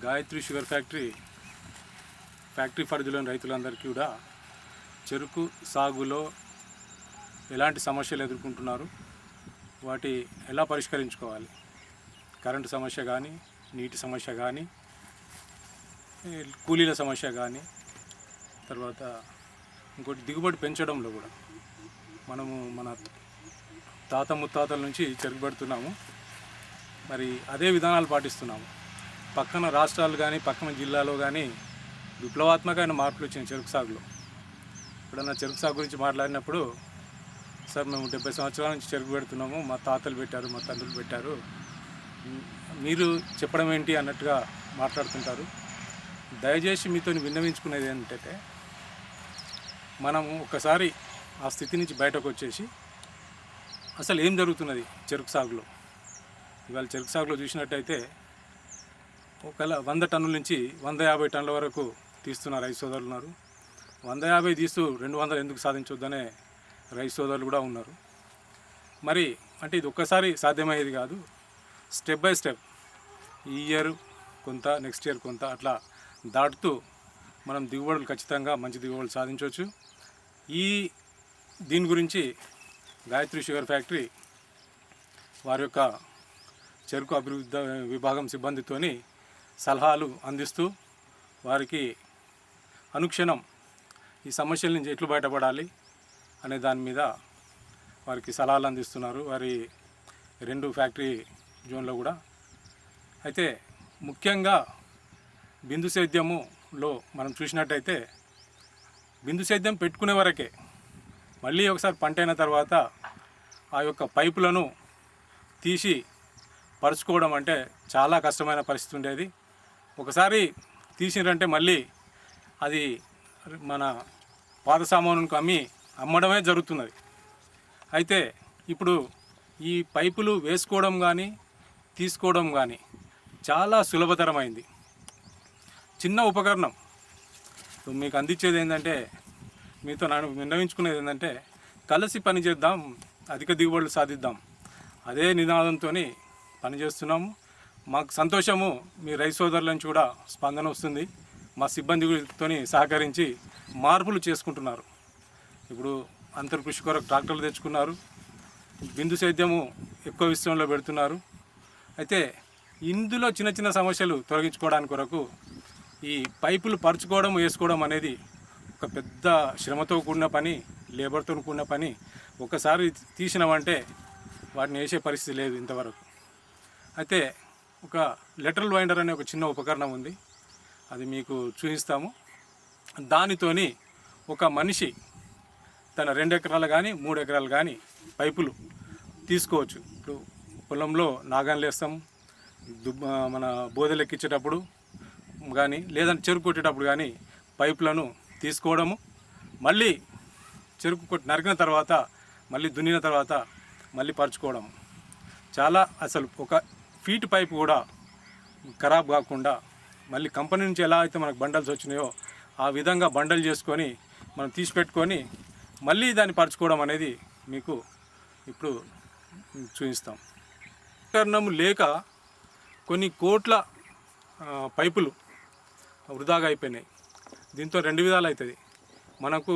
Gayatri sugar factory పరిధిలోని రైతులందరికీ కూడా చెరుకు సాగులో ఎలాంటి సమస్యలు ఎదుర్కొంటున్నారు, వాటి ఎలా పరిష్కరించుకోవాలి, కరెంటు సమస్య కానీ, నీటి సమస్య కానీ, కూలీల సమస్య కానీ, తర్వాత ఇంకోటి దిగుబడి పెంచడంలో కూడా మనము మన తాత ముత్తాతల నుంచి చెరుకు పెడుతున్నాము. మరి అదే విధానాలు పాటిస్తున్నాము. పక్కన రాష్ట్రాలు కానీ పక్కన జిల్లాలో కానీ విప్లవాత్మకమైన మార్పులు వచ్చినాయి చెరుకు సాగులో. ఇప్పుడన్నా చెరుకు సాగు గురించి మాట్లాడినప్పుడు, సార్ మేము 70 సంవత్సరాల నుంచి చెరుకు పెడుతున్నాము, మా తాతలు పెట్టారు, మా తండ్రులు పెట్టారు, మీరు చెప్పడం ఏంటి అన్నట్టుగా మాట్లాడుతుంటారు. దయచేసి మీతో విన్నవించుకునేది ఏంటంటే, మనము ఒకసారి ఆ స్థితి నుంచి బయటకు వచ్చేసి అసలు ఏం జరుగుతున్నది చెరుకు సాగులో. ఇవాళ చెరుకు సాగులో చూసినట్టయితే ఒకవేళ 100 టన్నుల నుంచి 150 టన్నుల వరకు తీస్తున్న రైతు సోదరులు ఉన్నారు. 150 తీస్తూ 200 ఎందుకు సాధించొద్దనే రైతు సోదరులు కూడా ఉన్నారు. మరి అంటే ఇది ఒక్కసారి సాధ్యమయ్యేది కాదు. స్టెప్ బై స్టెప్ ఈ ఇయర్ కొంత, నెక్స్ట్ ఇయర్ కొంత అట్లా దాటుతూ మనం దిగుబడులు ఖచ్చితంగా మంచి దిగుబడులు సాధించవచ్చు. దీని గురించి గాయత్రి షుగర్ ఫ్యాక్టరీ వారి యొక్క చెరుకు అభివృద్ధి విభాగం సిబ్బందితోని సలహాలు అందిస్తూ వారికి అనుక్షణం ఈ సమస్యల నుంచి ఎట్లు బయటపడాలి అనే దాని మీద వారికి సలహాలు అందిస్తున్నారు వారి 2 ఫ్యాక్టరీ జోన్లో కూడా. అయితే ముఖ్యంగా బిందు సేద్యములో మనం చూసినట్టయితే బిందు సేద్యం పెట్టుకునే వరకే, మళ్ళీ ఒకసారి పంట అయిన తర్వాత ఆ యొక్క పైపులను తీసి పరుచుకోవడం అంటే చాలా కష్టమైన పరిస్థితి ఉండేది. ఒకసారి తీసిరంటే మళ్ళీ అది మన పాత సామానుకు అమ్మడమే జరుగుతున్నది. అయితే ఇప్పుడు ఈ పైపులు వేసుకోవడం కానీ తీసుకోవడం కానీ చాలా సులభతరమైంది. చిన్న ఉపకరణం మీకు అందించేది ఏంటంటే, మీతో నేను విన్నవించుకునేది ఏంటంటే, కలిసి పని చేద్దాం, అధిక దిగుబడులు సాధిద్దాం, అదే నినాదంతో పనిచేస్తున్నాము. మాకు సంతోషము, మీ రైతు సోదరుల నుంచి కూడా స్పందన వస్తుంది. మా సిబ్బందితో సహకరించి మార్పులు చేసుకుంటున్నారు. ఇప్పుడు అంతర్కృషి కొరకు ట్రాక్టర్లు తెచ్చుకున్నారు, బిందు సేద్యము ఎక్కువ విషయంలో పెడుతున్నారు. అయితే ఇందులో చిన్న చిన్న సమస్యలు తొలగించుకోవడానికి కొరకు ఈ పైపులు పరుచుకోవడం, వేసుకోవడం అనేది ఒక పెద్ద శ్రమతో కూడిన పని, లేబర్తో కూడిన పని. ఒకసారి తీసినామంటే వాటిని వేసే పరిస్థితి లేదు ఇంతవరకు. అయితే ఒక లెటరల్ వైండర్ అనే ఒక చిన్న ఉపకరణం ఉంది, అది మీకు చూపిస్తాము. దానితోని ఒక మనిషి తన 2 ఎకరాలు కానీ 3 ఎకరాలు కానీ పైపులు తీసుకోవచ్చు. ఇప్పుడు పొలంలో నాగాన్లు వేస్తాం, మన బోదెలు ఎక్కించేటప్పుడు కానీ, లేదంటే చెరుకు కొట్టేటప్పుడు కానీ పైపులను తీసుకోవడము, మళ్ళీ చెరుకు కొట్టి నరికిన తర్వాత మళ్ళీ దున్నిన తర్వాత మళ్ళీ పరుచుకోవడం. చాలా అసలు ఒక ఫీట్ పైపు కూడా ఖరాబ్ కాకుండా, మళ్ళీ కంపెనీ నుంచి ఎలా అయితే మనకు బండల్స్ వచ్చినాయో ఆ విధంగా బండలు చేసుకొని మనం తీసి పెట్టుకొని మళ్ళీ దాన్ని పరుచుకోవడం అనేది మీకు ఇప్పుడు చూపిస్తాం. కారణము లేక కొన్ని కోట్ల పైపులు వృధాగా అయిపోయినాయి. దీంతో 2 విధాలు అవుతుంది. మనకు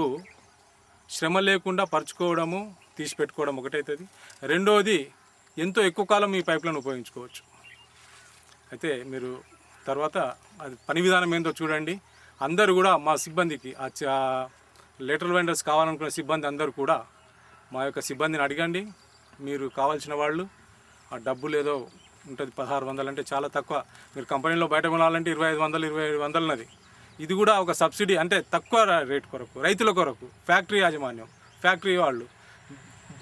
శ్రమ లేకుండా పరుచుకోవడము, తీసి పెట్టుకోవడం ఒకటవుతుంది. రెండవది, ఎంతో ఎక్కువ కాలం ఈ పైపులను ఉపయోగించుకోవచ్చు. అయితే మీరు తర్వాత అది పని విధానం ఏందో చూడండి. అందరూ కూడా మా సిబ్బందికి లెటరల్ వెండర్స్ కావాలనుకున్న సిబ్బంది అందరూ కూడా మా యొక్క సిబ్బందిని అడగండి. మీరు కావాల్సిన వాళ్ళు ఆ డబ్బులు ఏదో ఉంటుంది, 1600 అంటే చాలా తక్కువ. మీరు కంపెనీలో బయట కొనాలంటే 2500, 2700 ఉన్నది. ఇది కూడా ఒక సబ్సిడీ, అంటే తక్కువ రేట్ కొరకు, రైతుల కొరకు. ఫ్యాక్టరీ యాజమాన్యం, ఫ్యాక్టరీ వాళ్ళు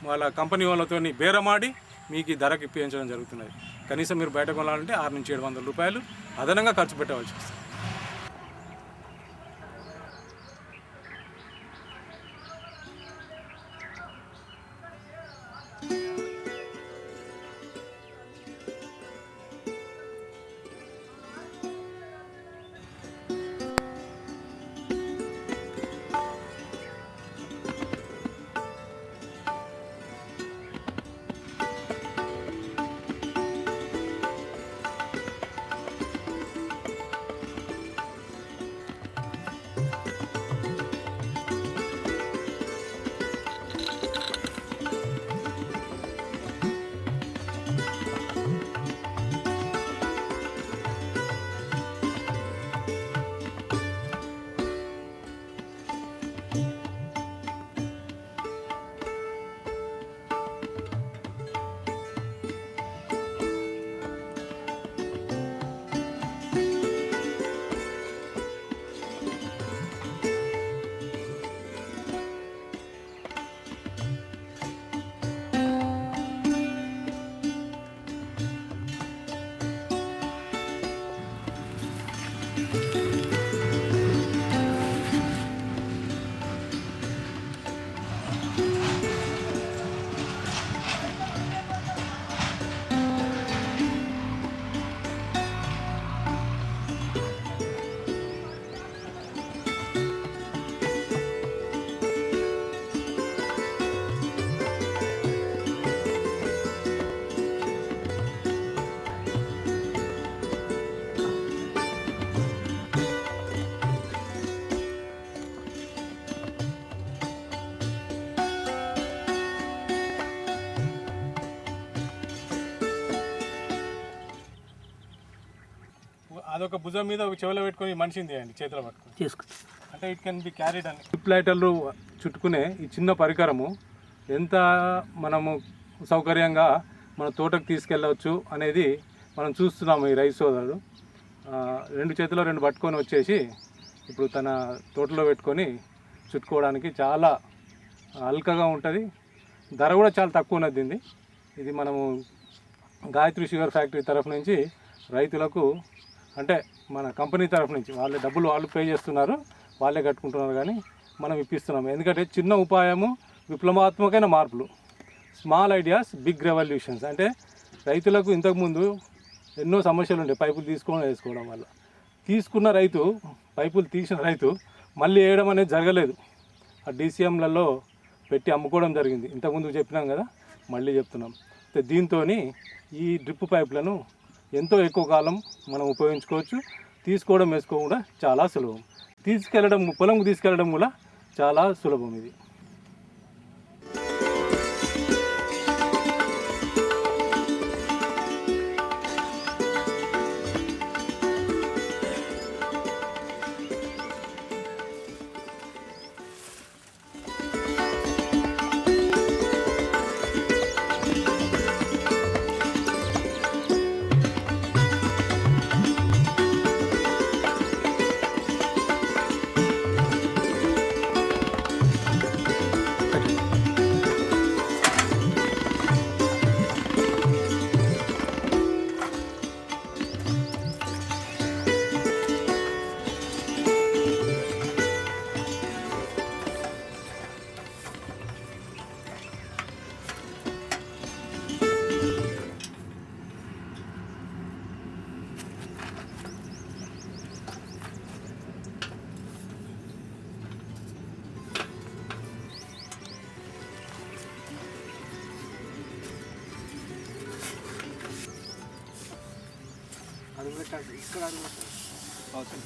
వాళ్ళ కంపెనీ వాళ్ళతో బేరమాడి మీకు ధరకు ఇప్పించడం జరుగుతున్నది. కనీసం మీరు బయట కొనాలంటే 600 నుంచి 700 రూపాయలు అదనంగా ఖర్చు పెట్టవలసి వస్తుంది. అదొక భుజం మీద ఒక చెవులో పెట్టుకొని మనిషిని తీయండి, చేతిలో పట్టుకొని చేసుకుంటాం. అంటే ఇట్ కెన్ బి క్యారీడ్ అని. డ్రిప్ లైటర్లు చుట్టుకునే ఈ చిన్న పరికరము ఎంత మనము సౌకర్యంగా మన తోటకు తీసుకెళ్ళవచ్చు అనేది మనం చూస్తున్నాము. ఈ రైతు సోదరుడు 2 చేతిలో 2 పట్టుకొని వచ్చేసి ఇప్పుడు తన తోటలో పెట్టుకొని చుట్టుకోవడానికి చాలా అల్కగా ఉంటుంది. ధర కూడా చాలా తక్కువ ఉన్నది దీన్ని. ఇది మనము గాయత్రి షుగర్ ఫ్యాక్టరీ తరఫు నుంచి రైతులకు, అంటే మన కంపెనీ తరఫు నుంచి వాళ్ళ డబ్బులు వాళ్ళు పే చేస్తున్నారు, వాళ్ళే కట్టుకుంటున్నారు, కానీ మనం ఇప్పిస్తున్నాము. ఎందుకంటే చిన్న ఉపాయము విప్లవాత్మకమైన మార్పులు, స్మాల్ ఐడియాస్ బిగ్ రెవల్యూషన్స్. అంటే రైతులకు ఇంతకుముందు ఎన్నో సమస్యలు ఉండే పైపులు వేసుకోవడం వల్ల. తీసుకున్న రైతు, పైపులు తీసిన రైతు మళ్ళీ వేయడం అనేది జరగలేదు. ఆ DCMలలో పెట్టి అమ్ముకోవడం జరిగింది. ఇంతకుముందు చెప్పినాం కదా, మళ్ళీ చెప్తున్నాం. దీంతో ఈ డ్రిప్ పైపులను ఎంతో ఎక్కువ కాలం మనం ఉపయోగించుకోవచ్చు. తీసుకోవడం, వేసుకోవడం కూడా చాలా సులభం. పొలంకు తీసుకెళ్ళడం కూడా చాలా సులభం ఇది. ఇక్కడ అవసరం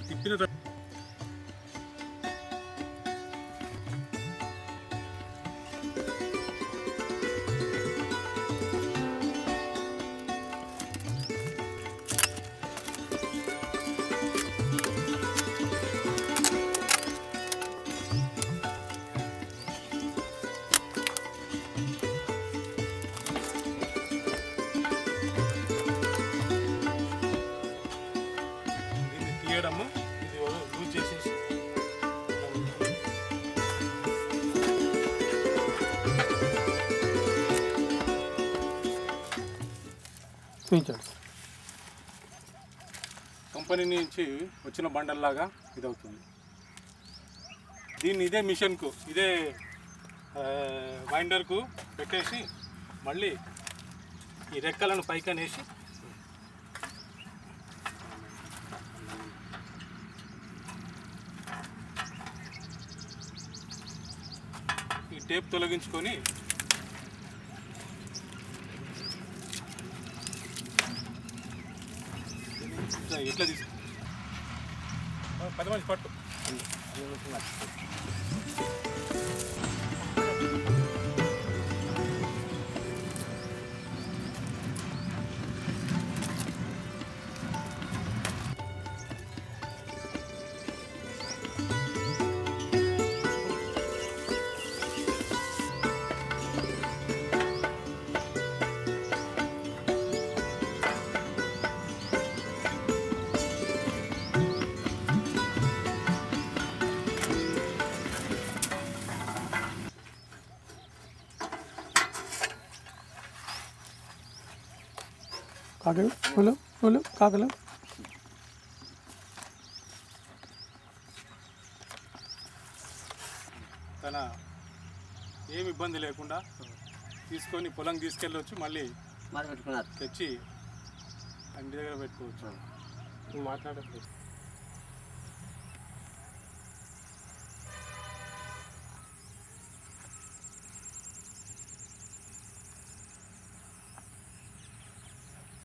తిప్పిన తీయడము, ఇది లూజ్ చేసేసి కంపెనీ నుంచి వచ్చిన బండల్లాగా ఇది అవుతుంది. దీన్ని ఇదే మిషన్కు, ఇదే వైండర్కు పెట్టేసి మళ్ళీ ఈ రెక్కలను పైకనేసి ఈ టేప్ తొలగించుకొని ఇట్లా తీసుకు 10 మంది పట్టు. కాకలు తన ఏమి ఇబ్బంది లేకుండా తీసుకొని పొలం తీసుకెళ్ళవచ్చు, మళ్ళీ తెచ్చి ఇంటి దగ్గర పెట్టుకోవచ్చు. మాట్లాడట్లేదు.